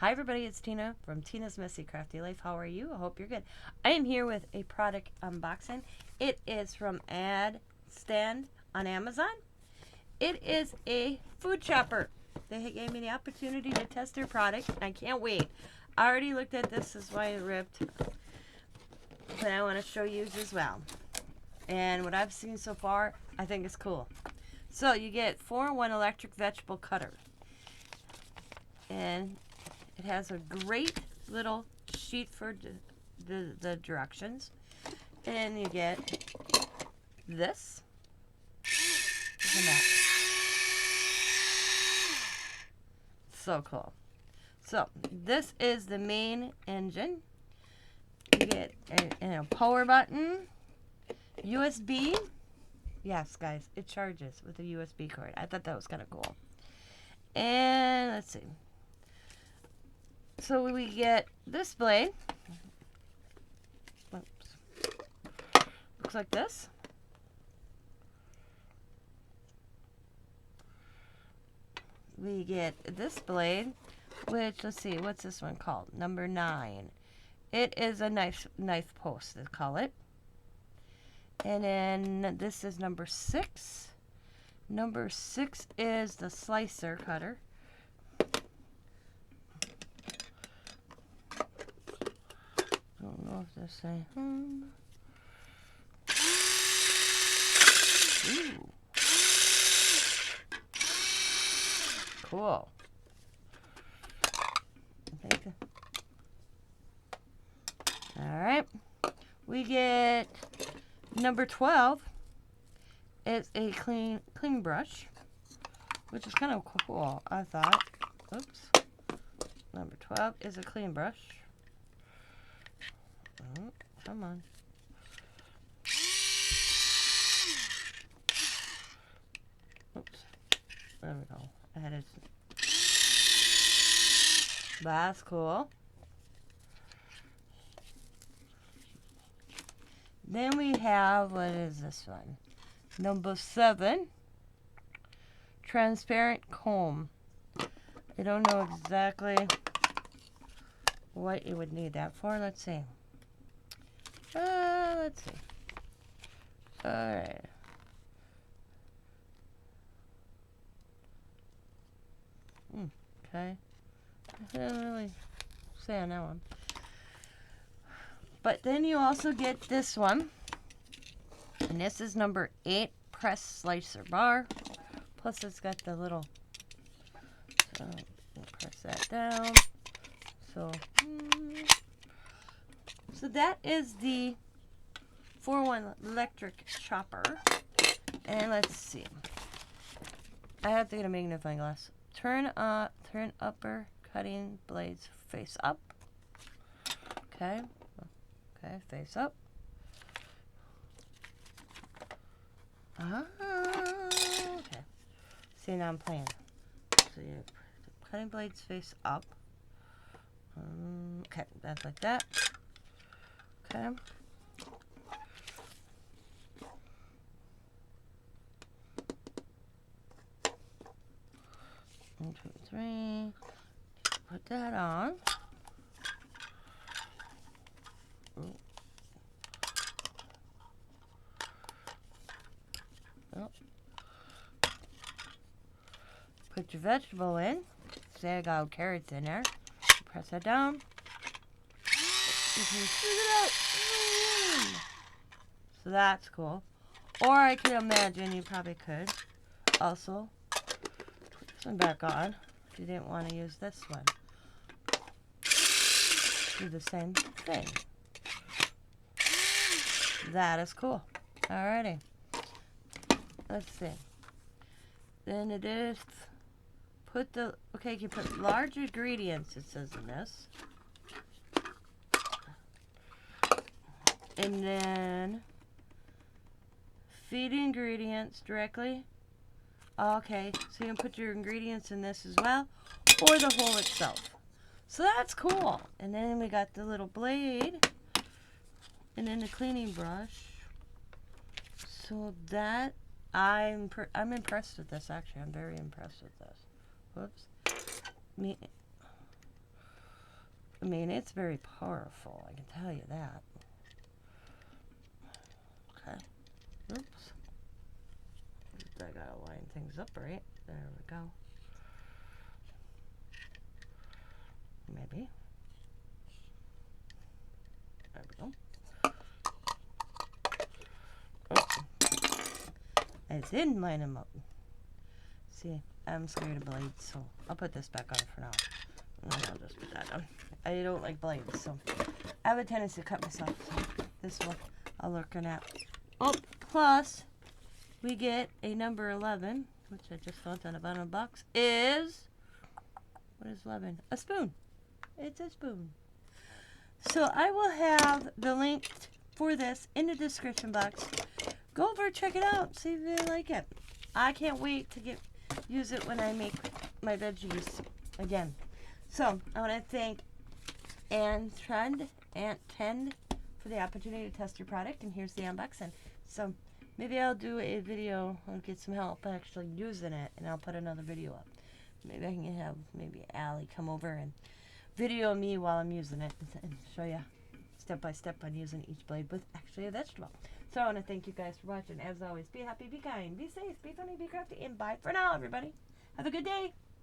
Hi everybody, it's Tina from Tina's Messy Crafty Life. How are you? I hope you're good. I am here with a product unboxing. It is from Antand on Amazon. It is a food chopper. They gave me the opportunity to test their product. I can't wait. I already looked at this. This is why it ripped. But I want to show you as well. And what I've seen so far, I think is cool. So you get 4-in-1 electric vegetable cutter. And it has a great little sheet for the directions. And you get this. Look at that. So cool. So this is the main engine. You get a power button, USB. Yes, guys, it charges with a USB cord. I thought that was kind of cool. And let's see. So we get this blade. Oops. Looks like this. We get this blade, which, let's see, what's this one called? Number 9. It is a knife post, they call it. And then this is number 6. Number 6 is the slicer cutter. Don't know if this say. Ooh. Cool. Alright. We get number 12. It's a clean brush, which is kind of cool, I thought. Oops. Number 12 is a clean brush. Oh, come on. Oops. There we go. I had it. That's cool. Then we have, what is this one? Number 7. Transparent comb. I don't know exactly what you would need that for. Let's see. Let's see. Alright. Okay. I didn't really say on that one. But then you also get this one. And this is number 8, press slicer bar. Plus it's got the little, so we'll press that down. So that is the 4-in-1 electric chopper. And let's see. I have to get a magnifying glass. Turn upper cutting blades face up. Okay. Okay, face up. Okay. See, now I'm playing. So you cutting blades face up. Okay, that's like that. Okay. 1, 2, 3. Put that on. Ooh. Oh. Put your vegetable in. Say I got carrots in there. Press that down. You can squeeze it out. So that's cool. Or I can imagine you probably could also put this one back on if you didn't want to use this one. Do the same thing. That is cool. Alrighty. Let's see. Then it is okay, you can put large ingredients, it says in this. And then feed ingredients directly. Okay, so you can put your ingredients in this as well, or the hole itself. So that's cool. And then we got the little blade, and then the cleaning brush. So that I'm impressed with this. Actually, I'm very impressed with this. Whoops. I mean, it's very powerful, I can tell you that. Okay. Oops. I gotta line things up right. There we go. Maybe. There we go. Oh. I didn't line them up. See, I'm scared of blades, so I'll put this back on for now. And I'll just put that on. I don't like blades, so I have a tendency to cut myself. So this one I'll look at. Oh, plus we get a number 11, which I just found on the bottom of the box, is, what is 11? A spoon. It's a spoon. So I will have the link for this in the description box. Go over, check it out, see if you like it. I can't wait to use it when I make my veggies again. So I want to thank Antand for the opportunity to test your product, and here's the unboxing. So maybe I'll do a video. I'll get some help actually using it, and I'll put another video up. Maybe I can have Allie come over and video me while I'm using it and show you step by step on using each blade with actually a vegetable. So I want to thank you guys for watching. As always, be happy, be kind, be safe, be funny, be crafty, and bye for now, everybody. Have a good day.